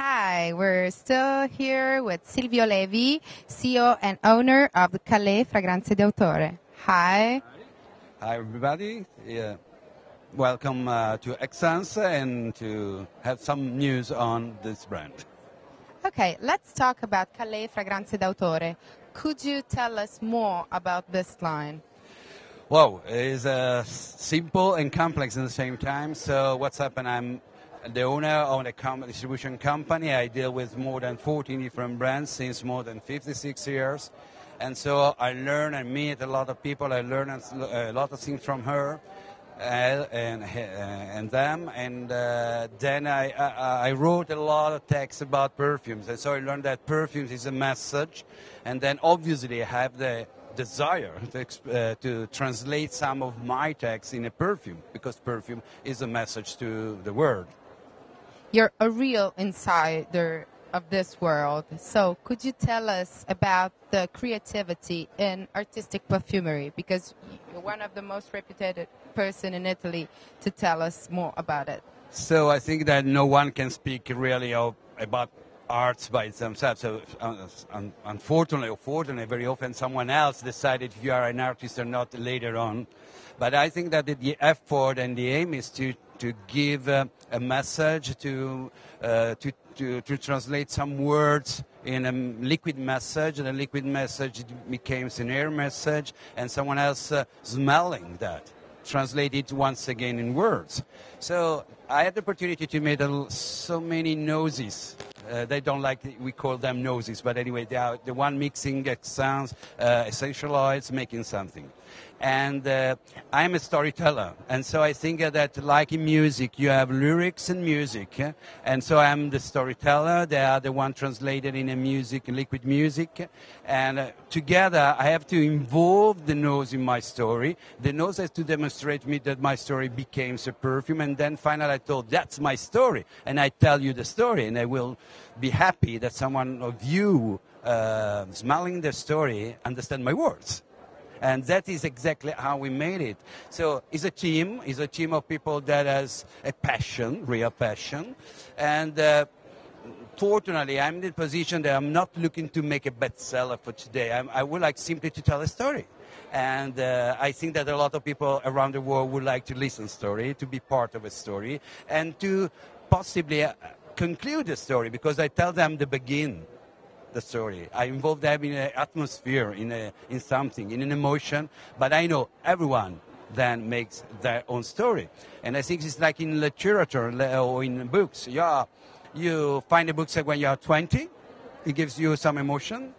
Hi, we're still here with Silvio Levi, CEO and owner of the Calé Fragranze d'Autore. Hi. Hi, everybody. Welcome to Exans and to have some news on this brand. Okay, let's talk about Calé Fragranze d'Autore. Could you tell us more about this line? Wow, it's simple and complex at the same time. So what's happened? I'm the owner of a distribution company. I deal with more than 14 different brands since more than 56 years. And so I learn and meet a lot of people. I learn a lot of things from her and them. And then I wrote a lot of texts about perfumes. And so I learned that perfumes is a message. And then obviously I have the desire to translate some of my texts in a perfume, because perfume is a message to the world. You're a real insider of this world. So could you tell us about the creativity in artistic perfumery? Because you're one of the most reputed person in Italy to tell us more about it. So I think that no one can speak really about arts by themselves. So unfortunately or fortunately, very often someone else decided if you are an artist or not later on. But I think that the effort and the aim is to give a message, to translate some words in a liquid message, and a liquid message becomes an air message, and someone else smelling that, translate it once again in words. So I had the opportunity to make so many noses. They don't like, we call them noses, but anyway, they are the one mixing sounds, essential oils, making something. And I'm a storyteller, and so I think that like in music, you have lyrics and music, and so I'm the storyteller. They are the one translated in a music, liquid music, and together I have to involve the nose in my story. The nose has to demonstrate me that my story becomes a perfume, and then finally I told, that's my story, and I tell you the story, and I will be happy that someone of you smelling the story understand my words. And that is exactly how we made it. So it's a team of people that has a passion, real passion. And fortunately, I'm in the position that I'm not looking to make a bestseller for today. I would like simply to tell a story. And I think that a lot of people around the world would like to listen to a story, to be part of a story, and to possibly conclude the story, because I tell them the begin. The story. I involve them in an atmosphere, in something, in an emotion, but I know everyone then makes their own story. And I think it's like in literature or in books. Yeah, you find a book when you are 20, it gives you some emotion,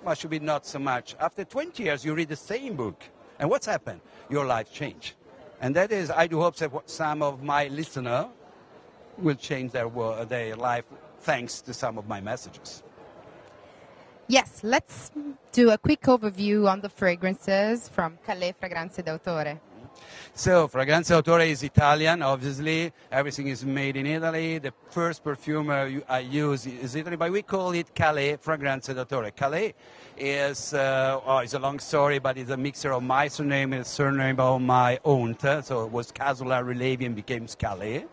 but should be not so much. After 20 years, you read the same book, and what's happened? Your life changed. And that is, I do hope that some of my listeners will change their life thanks to some of my messages. Yes, let's do a quick overview on the fragrances from Calé Fragranze d'Autore. So, Fragranze d'Autore is Italian, obviously. Everything is made in Italy. The first perfume I use is Italy, but we call it Calé Fragranze d'Autore. Calé is, it's a long story, but it's a mixture of my surname and the surname of my aunt. So it was Casolari Levi and became Calé.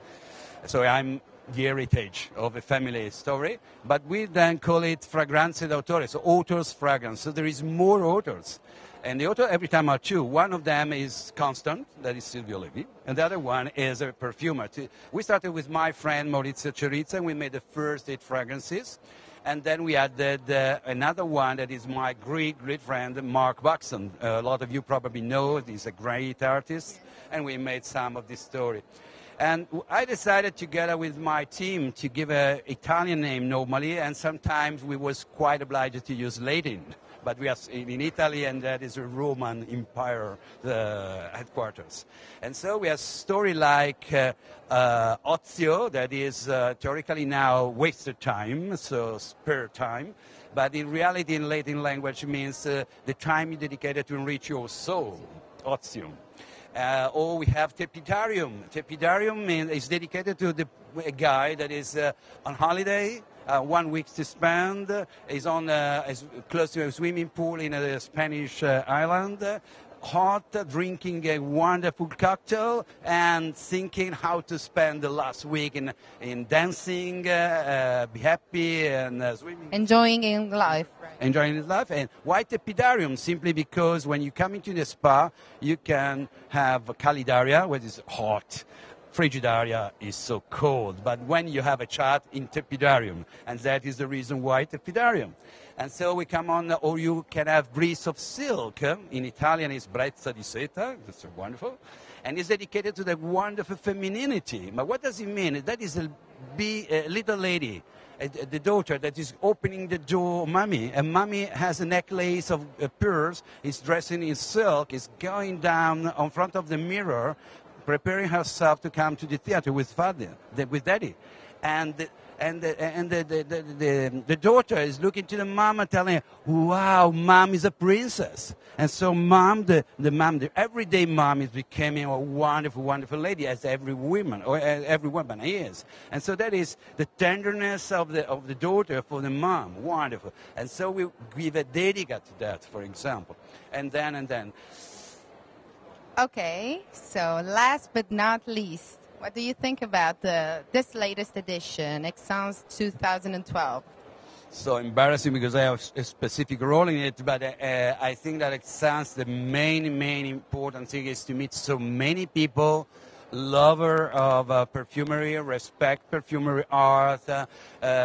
So I'm the heritage of a family story, but we then call it Fragranze d'Autore, so author's fragrance. So there is more authors. And the author every time are two. One of them is constant, that is Silvio Levi, and the other one is a perfumer. We started with my friend Maurizio Cerizza, and we made the first 8 fragrances. And then we added another one that is my great friend, Mark Buxton. A lot of you probably know, he's a great artist, and we made some of this story. And I decided together with my team to give an Italian name normally, and sometimes we was quite obliged to use Latin. But we are in Italy, and that is a Roman Empire headquarters. And so we have a story like ozio, that is theoretically now wasted time, so spare time. But in reality, in Latin language, means the time you dedicated to enrich your soul, ozio. Or we have tepidarium. Tepidarium is dedicated to a guy that is on holiday, 1 week to spend, is close to a swimming pool in a Spanish island, hot, drinking a wonderful cocktail, and thinking how to spend the last week in dancing, be happy, and swimming. Enjoying in life. Right? Enjoying his life. And white epidaurium, simply because when you come into the spa, you can have calidaria, which is hot. Frigidaria is so cold, but when you have a chat in tepidarium, and that is the reason why tepidarium. And so we come on, or you can have breeze of silk. In Italian, it's brezza di seta. That's wonderful. And it's dedicated to the wonderful femininity. But what does it mean? That is a little lady, the daughter that is opening the door, mommy. And mommy has a necklace of pearls, is dressing in silk, is going down in front of the mirror, preparing herself to come to the theater with daddy. And the daughter is looking to the mom and telling her, wow, mom is a princess. And so mom, the everyday mom is becoming a wonderful, wonderful lady, as every woman is. And so that is the tenderness of the daughter for the mom. Wonderful. And so we give a dedica to that, for example. And then. Okay, so last but not least, what do you think about this latest edition, Essence 2012? So embarrassing because I have a specific role in it, but I think that Essence, the main important thing is to meet so many people, lover of perfumery, respect perfumery art,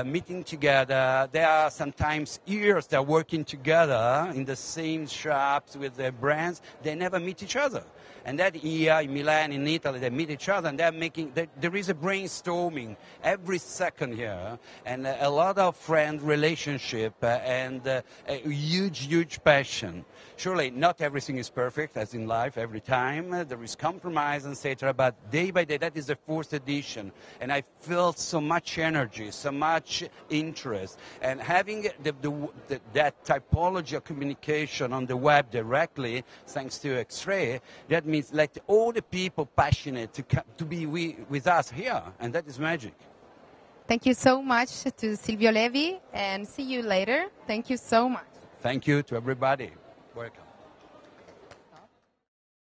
meeting together. There are sometimes years they're working together in the same shops with their brands. They never meet each other. And that here in Milan, in Italy, they meet each other and they're making, there is a brainstorming every second here, and a lot of friend relationship and a huge passion. Surely not everything is perfect, as in life, every time. There is compromise, etc. But day by day, that is the fourth edition. And I felt so much energy, so much interest. And having that typology of communication on the web directly, thanks to X-Ray, that means let all the people passionate to be with us here. And that is magic. Thank you so much to Silvio Levi, and see you later. Thank you so much. Thank you to everybody. Welcome.